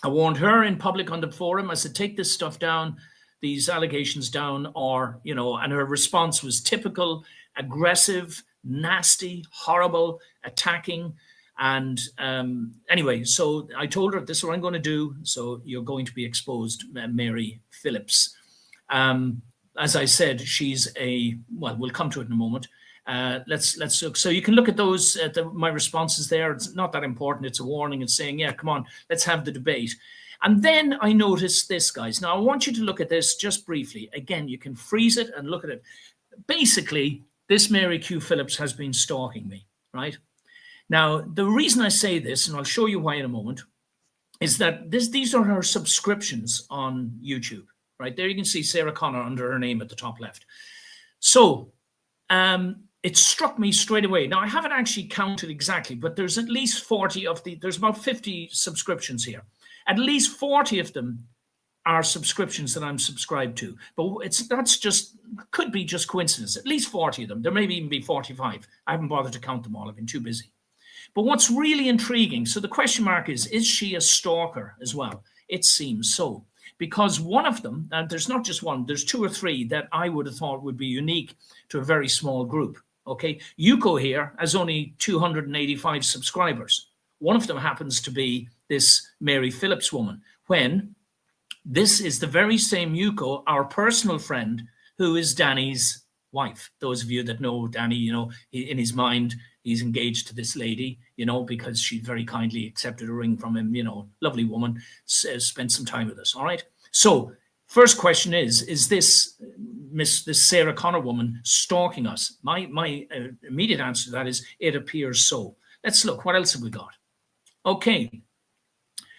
I warned her in public on the forum. I said, take this stuff down, these allegations down, or, and her response was typical, aggressive, nasty, horrible, attacking. And anyway, so I told her, this is what I'm going to do. So you're going to be exposed, Mary Phillips. As I said, she's we'll come to it in a moment. Let's look. So you can look at those, my responses there. It's not that important. It's a warning. It's saying, yeah, come on, let's have the debate. And then I noticed this, guys. Now, I want you to look at this just briefly. Again, you can freeze it and look at it. Basically, this Mary Q. Phillips has been stalking me, right? Now, the reason I say this, and I'll show you why in a moment, is that these are her subscriptions on YouTube, right? There you can see Sarah Connor under her name at the top left. So, it struck me straight away. Now, I haven't actually counted exactly, but there's at least 40 there's about 50 subscriptions here. At least 40 of them are subscriptions that I'm subscribed to. But could be just coincidence. At least 40 of them. There may even be 45. I haven't bothered to count them all. I've been too busy. But what's really intriguing, so the question mark is she a stalker as well? It seems so. Because one of them, and there's not just one, there's 2 or 3 that I would have thought would be unique to a very small group. Okay, Yuko here has only 285 subscribers. One of them happens to be this Mary Phillips woman, when this is the very same Yuko, our personal friend, who is Danny's wife. Those of you that know Danny, in his mind, he's engaged to this lady, because she very kindly accepted a ring from him, lovely woman, spent some time with us, all right? So first question is this this Sarah Connor woman stalking us? My immediate answer to that is it appears so. Let's look. What else have we got? Okay.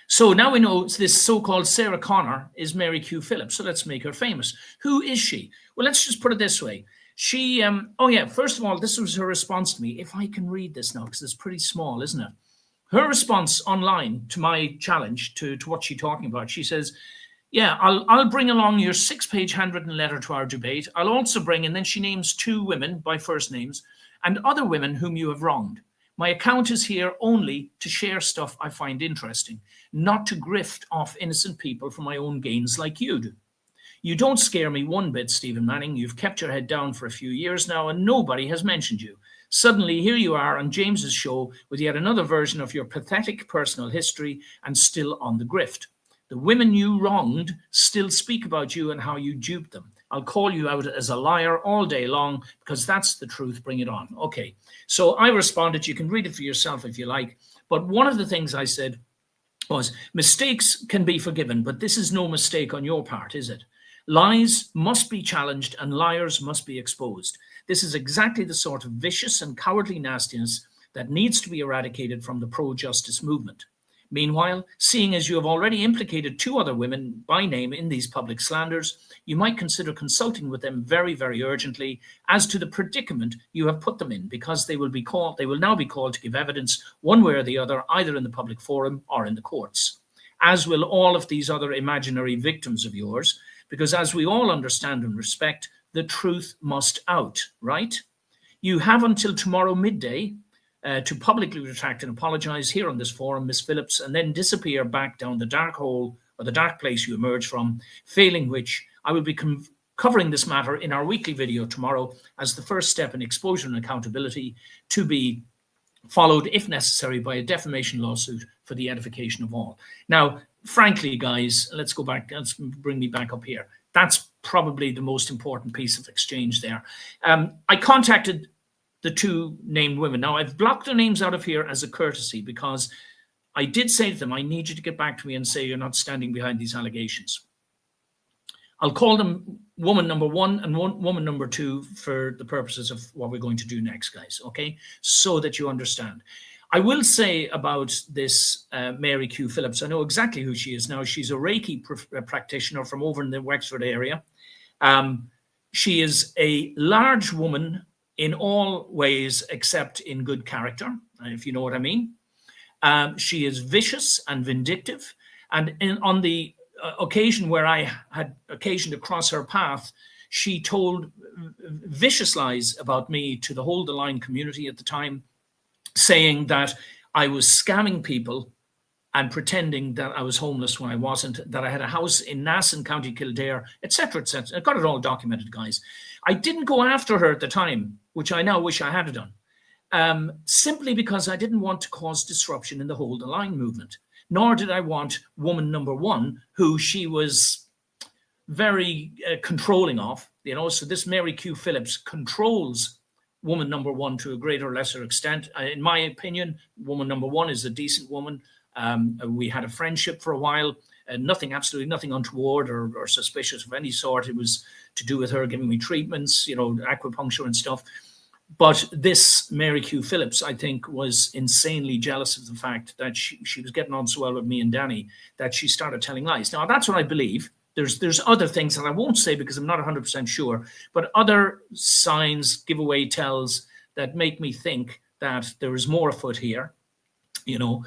So now we know this so-called Sarah Connor is Mary Q. Phillips. So let's make her famous. Who is she? Well, let's just put it this way. She, first of all, this was her response to me. If I can read this now, because it's pretty small, isn't it? Her response online to my challenge, to what she's talking about, she says, yeah, I'll bring along your 6-page handwritten letter to our debate. I'll also bring, and then she names 2 women by first names, and other women whom you have wronged. My account is here only to share stuff I find interesting, not to grift off innocent people for my own gains like you do. You don't scare me one bit, Stephen Manning. You've kept your head down for a few years now, and nobody has mentioned you. Suddenly, here you are on James's show with yet another version of your pathetic personal history, and still on the grift. The women you wronged still speak about you and how you duped them. I'll call you out as a liar all day long because that's the truth. Bring it on. Okay. So I responded. You can read it for yourself if you like. But one of the things I said was, mistakes can be forgiven, but this is no mistake on your part, is it? Lies must be challenged and liars must be exposed. This is exactly the sort of vicious and cowardly nastiness that needs to be eradicated from the pro-justice movement. Meanwhile, seeing as you have already implicated 2 other women by name in these public slanders, you might consider consulting with them very, very urgently as to the predicament you have put them in, because they will now be called to give evidence one way or the other, either in the public forum or in the courts, as will all of these other imaginary victims of yours, because as we all understand and respect, the truth must out, right? You have until tomorrow midday to publicly retract and apologize here on this forum, Ms. Phillips, and then disappear back down the dark hole or the dark place you emerge from, failing which I will be covering this matter in our weekly video tomorrow as the first step in exposure and accountability, to be followed, if necessary, by a defamation lawsuit for the edification of all. Now, frankly, guys, let's go back. Let's bring me back up here. That's probably the most important piece of exchange there. I contacted the 2 named women. Now, I've blocked their names out of here as a courtesy because I did say to them, I need you to get back to me and say you're not standing behind these allegations. I'll call them woman number 1 and woman number 2 for the purposes of what we're going to do next, guys, okay? So that you understand. I will say about this Mary Q. Phillips, I know exactly who she is now. She's a Reiki practitioner from over in the Wexford area. She is a large woman in all ways except in good character, if you know what I mean. She is vicious and vindictive. And on the occasion where I had occasion to cross her path, she told vicious lies about me to the Hold the Line community at the time, saying that I was scamming people and pretending that I was homeless when I wasn't, that I had a house in Nass in County Kildare, etc., etc. I got it all documented, guys. I didn't go after her at the time, which I now wish I had done, simply because I didn't want to cause disruption in the Hold the Line movement, nor did I want woman number 1, who she was very controlling of, you know. So this Mary Q. Phillips controls woman number 1 to a greater or lesser extent. In my opinion, woman number 1 is a decent woman. We had a friendship for a while, absolutely nothing untoward or suspicious of any sort. It was to do with her giving me treatments, you know, acupuncture and stuff. But this Mary Q. Phillips, I think, was insanely jealous of the fact that she was getting on so well with me and Danny that she started telling lies. Now, that's what I believe. There's other things that I won't say because I'm not 100% sure, but other signs, giveaway tells that make me think that there is more afoot here, you know.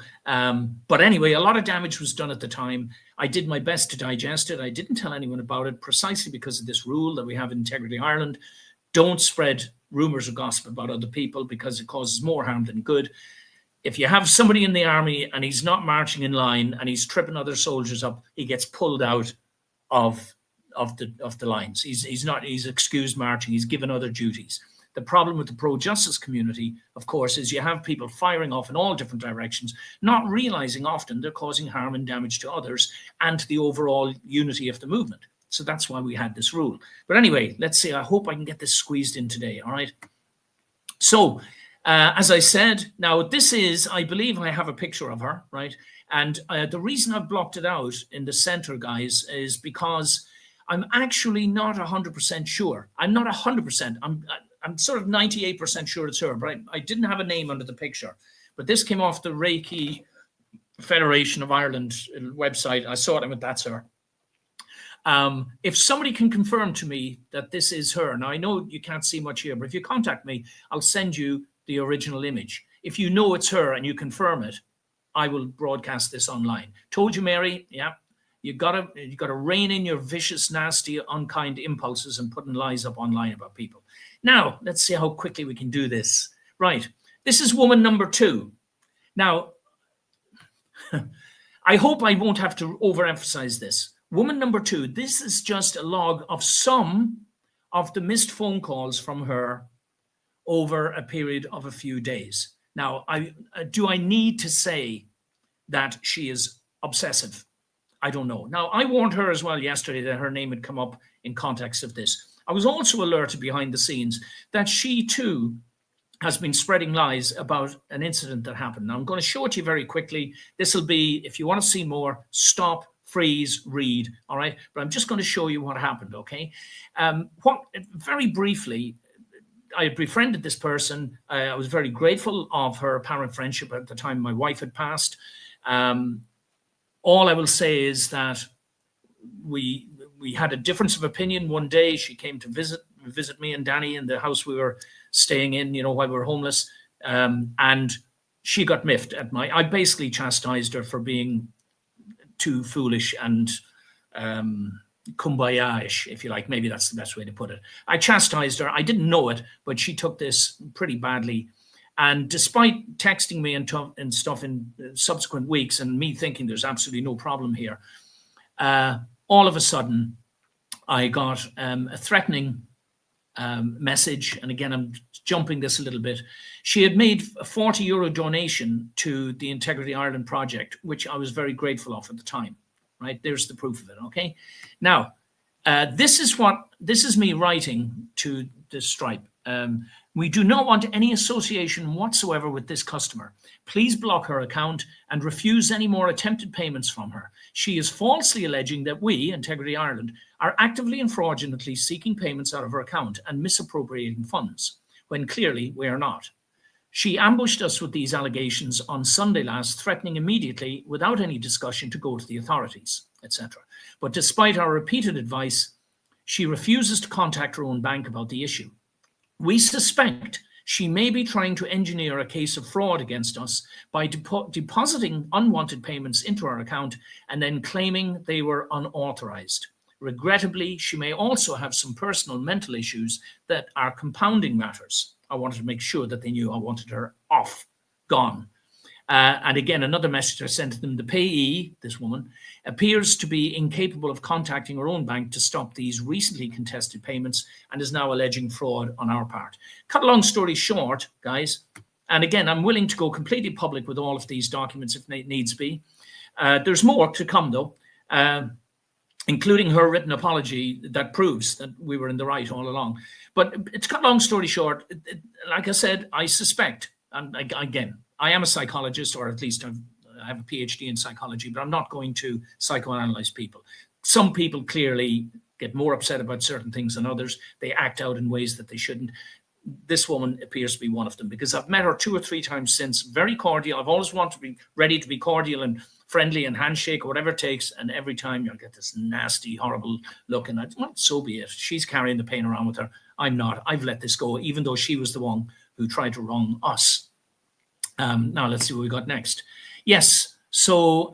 But anyway, a lot of damage was done at the time. I did my best to digest it. I didn't tell anyone about it precisely because of this rule that we have in Integrity Ireland. Don't spread rumors or gossip about other people because it causes more harm than good. If you have somebody in the army and he's not marching in line and he's tripping other soldiers up, he gets pulled out of the lines. He's excused marching. He's given other duties. The problem with the pro-justice community, of course, is you have people firing off in all different directions, not realizing often they're causing harm and damage to others and to the overall unity of the movement. So that's why we had this rule. But anyway, let's see. I hope I can get this squeezed in today. All right. So as I said, now this is, I believe I have a picture of her, right? And the reason I've blocked it out in the center, guys, is because I'm actually not 100% sure. I'm not 100%. I'm sort of 98% sure it's her, but I didn't have a name under the picture. But this came off the Reiki Federation of Ireland website. I saw it and went, that's her. If somebody can confirm to me that this is her, now I know you can't see much here, but if you contact me, I'll send you the original image. If you know it's her and you confirm it, I will broadcast this online. Told you, Mary, yeah. You gotta rein in your vicious, nasty, unkind impulses and putting lies up online about people. Now, let's see how quickly we can do this. Right, this is woman number 2. Now, I hope I won't have to overemphasize this. Woman number 2, this is just a log of some of the missed phone calls from her over a period of a few days. Now, do I need to say that she is obsessive? I don't know. Now, I warned her as well yesterday that her name had come up in context of this. I was also alerted behind the scenes that she too has been spreading lies about an incident that happened. Now, I'm going to show it to you very quickly. This will be, if you want to see more, stop, freeze, read, all right? But I'm just going to show you what happened, okay? Very briefly, I had befriended this person. I was very grateful of her apparent friendship at the time my wife had passed. All I will say is that we had a difference of opinion one day. She came to visit me and Danny in the house we were staying in, while we were homeless. And she got miffed at I basically chastised her for being too foolish and kumbaya-ish, if you like. Maybe that's the best way to put it. I chastised her. I didn't know it, but she took this pretty badly. And despite texting me and stuff in subsequent weeks and me thinking there's absolutely no problem here, all of a sudden I got a threatening message. And again, I'm jumping this a little bit. She had made a €40 donation to the Integrity Ireland project, which I was very grateful of at the time. Right, there's the proof of it. Okay, now this is me writing to the Stripe. We do not want any association whatsoever with this customer. Please block her account and refuse any more attempted payments from her. She is falsely alleging that we, Integrity Ireland, are actively and fraudulently seeking payments out of her account and misappropriating funds, when clearly we are not. She ambushed us with these allegations on Sunday last, threatening immediately, without any discussion, to go to the authorities, etc. But despite our repeated advice, she refuses to contact her own bank about the issue. We suspect she may be trying to engineer a case of fraud against us by depositing unwanted payments into our account and then claiming they were unauthorized. Regrettably, she may also have some personal mental issues that are compounding matters. I wanted to make sure that they knew I wanted her off, gone. And again, another message I sent to them: the payee, this woman, appears to be incapable of contacting her own bank to stop these recently contested payments and is now alleging fraud on our part. Cut a long story short, guys, and again, I'm willing to go completely public with all of these documents if needs be. There's more to come, though, including her written apology that proves that we were in the right all along. But it's cut a long story short. Like I said, I suspect, and again, I am a psychologist, or at least I have a PhD in psychology, but I'm not going to psychoanalyze people. Some people clearly get more upset about certain things than others. They act out in ways that they shouldn't. This woman appears to be one of them, because I've met her 2 or 3 times since, very cordial. I've always wanted to be ready to be cordial and friendly and handshake or whatever it takes, and every time you'll get this nasty, horrible look, and well, so be it. She's carrying the pain around with her. I'm not. I've let this go, even though she was the one who tried to wrong us. Now let's see what we got next. Yes, so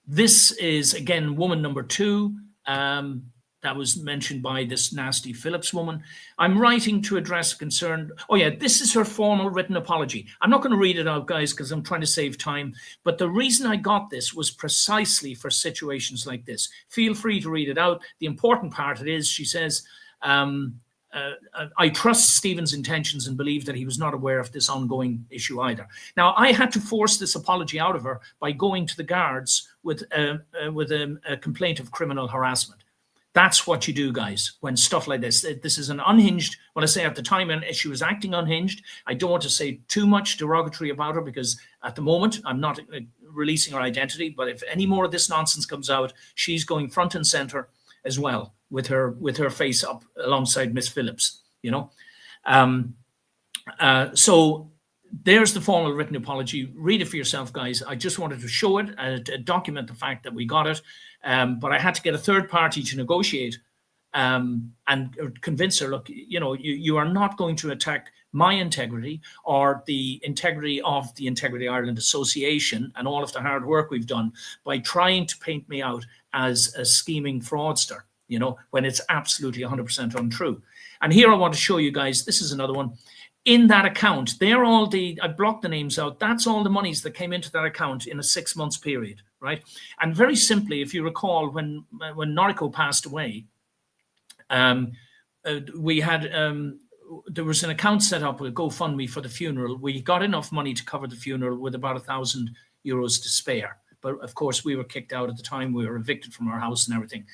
this is again woman number 2. That was mentioned by this nasty Phillips woman. I'm writing to address a concern. Oh yeah, this is her formal written apology. I'm not going to read it out, guys, because I'm trying to save time. But the reason I got this was precisely for situations like this. Feel free to read it out. The important part it is, she says, I trust Stephen's intentions and believe that he was not aware of this ongoing issue either. Now, I had to force this apology out of her by going to the guards with a complaint of criminal harassment. That's what you do, guys, when stuff like this. This is an unhinged, when I say at the time she was acting unhinged, I don't want to say too much derogatory about her, because at the moment I'm not releasing her identity. But if any more of this nonsense comes out, she's going front and center as well, with her face up alongside Miss Phillips, So there's the formal written apology. Read it for yourself, guys. I just wanted to show it and document the fact that we got it. But I had to get a third party to negotiate and convince her, look, you are not going to attack my integrity or the integrity of the Integrity Ireland Association and all of the hard work we've done by trying to paint me out as a scheming fraudster, when it's absolutely 100% untrue. And here I want to show you guys, this is another one. In that account, I blocked the names out. That's all the monies that came into that account in a 6 months period, right? And very simply, if you recall, when Noriko passed away, we had there was an account set up with GoFundMe for the funeral. We got enough money to cover the funeral with about €1,000 to spare. But of course, we were kicked out at the time. We were evicted from our house and everything.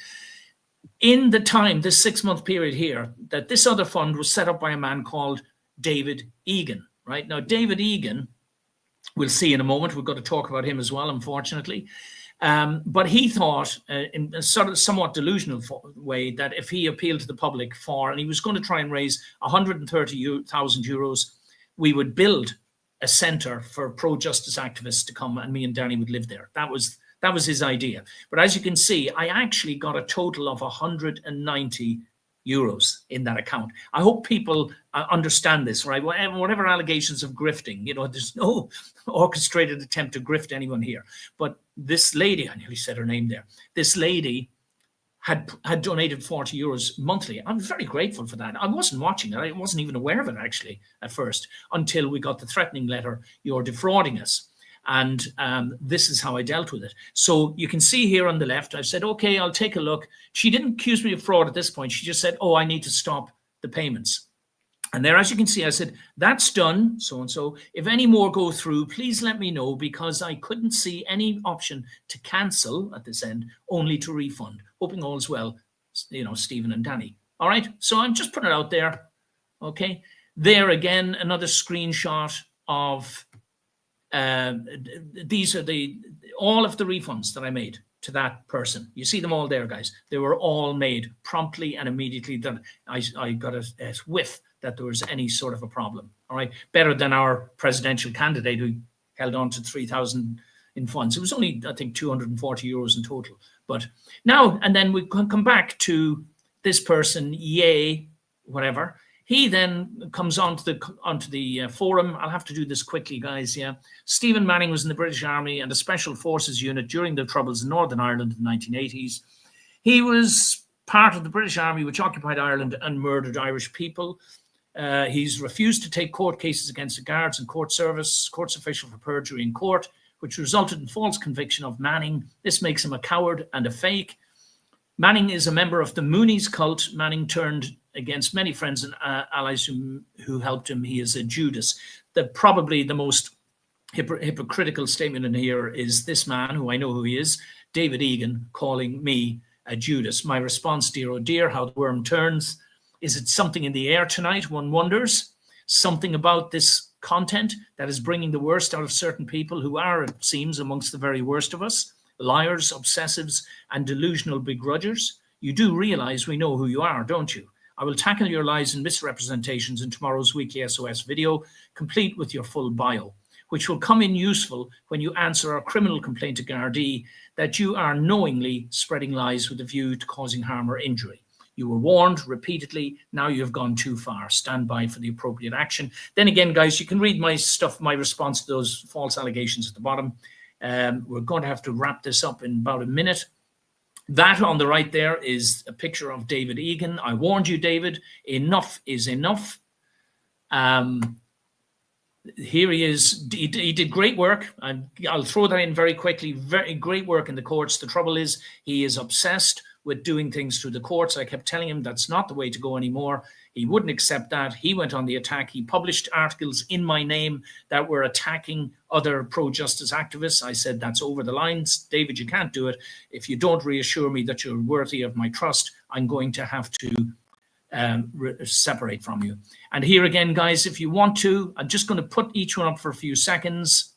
In the time, this 6-month period here, that this other fund was set up by a man called David Egan, right? Now, David Egan, we'll see in a moment. We've got to talk about him as well, unfortunately. But he thought, in a sort of somewhat delusional way, that if he appealed to the public and he was going to try and raise 130,000 euros, we would build a centre for pro-justice activists to come, and me and Danny would live there. That was his idea. But as you can see, I actually got a total of 190 euros in that account. I hope people understand this, right? Whatever allegations of grifting, there's no orchestrated attempt to grift anyone here. But this lady, I nearly said her name there, this lady had donated 40 euros monthly. I'm very grateful for that. I wasn't watching it. I wasn't even aware of it, actually, at first, until we got the threatening letter, "You're defrauding us." And this is how I dealt with it. So you can see here on the left, I've said, okay, I'll take a look. She didn't accuse me of fraud at this point. She just said, oh, I need to stop the payments. And there, as you can see, I said, that's done, so-and-so. If any more go through, please let me know, because I couldn't see any option to cancel at this end, only to refund. Hoping all's well, Stephen and Danny. All right, so I'm just putting it out there, okay? There again, another screenshot of, these are all of the refunds that I made to that person. You see them all there, guys. They were all made promptly and immediately. That I got a whiff that there was any sort of a problem. All right, better than our presidential candidate who held on to 3,000 in funds. It was only, I think, 240 euros in total. But now, and then we come back to this person, whatever. He then comes onto the forum. I'll have to do this quickly, guys. Yeah, Stephen Manning was in the British Army and a Special Forces unit during the Troubles in Northern Ireland in the 1980s. He was part of the British Army which occupied Ireland and murdered Irish people. He's refused to take court cases against the guards and courts official for perjury in court, which resulted in false conviction of Manning. This makes him a coward and a fake. Manning is a member of the Moonies cult. Manning turned against many friends and allies who helped him. He is a Judas. Probably the most hypocritical statement in here is this man, who I know who he is, David Egan, calling me a Judas. My response, dear oh dear, how the worm turns. Is it something in the air tonight? One wonders. Something about this content that is bringing the worst out of certain people who are, it seems, amongst the very worst of us. Liars, obsessives, and delusional begrudgers. You do realize we know who you are, don't you? I will tackle your lies and misrepresentations in tomorrow's weekly SOS video, complete with your full bio, which will come in useful when you answer our criminal complaint to Gardaí that you are knowingly spreading lies with a view to causing harm or injury. You were warned repeatedly. Now you have gone too far. Stand by for the appropriate action. Then again, guys, you can read my stuff, my response to those false allegations at the bottom. We're going to have to wrap this up in about a minute. That on the right there is a picture of David Egan. I warned you, David. Enough is enough. Here he is. He did great work. I'll throw that in very quickly. Very great work in the courts. The trouble is he is obsessed with doing things through the courts. I kept telling him that's not the way to go anymore. He wouldn't accept that. He went on the attack. He published articles in my name that were attacking other pro-justice activists. I said, that's over the lines. David, you can't do it. If you don't reassure me that you're worthy of my trust, I'm going to have to separate from you. And here again, guys, if you want to, I'm just going to put each one up for a few seconds.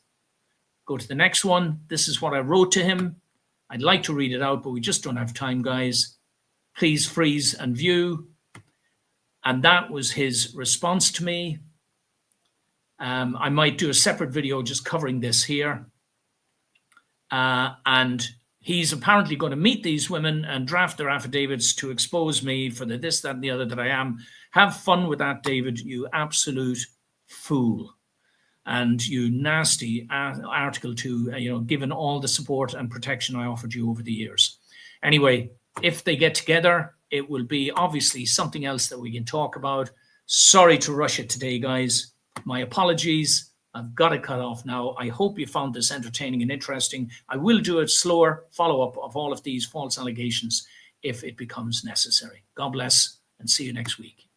Go to the next one. This is what I wrote to him. I'd like to read it out, but we just don't have time, guys. Please freeze and view. And that was his response to me. I might do a separate video just covering this here. And he's apparently going to meet these women and draft their affidavits to expose me for the this, that, and the other that I am. Have fun with that, David, you absolute fool. And you nasty Article 2, given all the support and protection I offered you over the years. Anyway, if they get together, it will be obviously something else that we can talk about. Sorry to rush it today, guys. My apologies. I've got to cut off now. I hope you found this entertaining and interesting. I will do a slower follow-up of all of these false allegations if it becomes necessary. God bless and see you next week.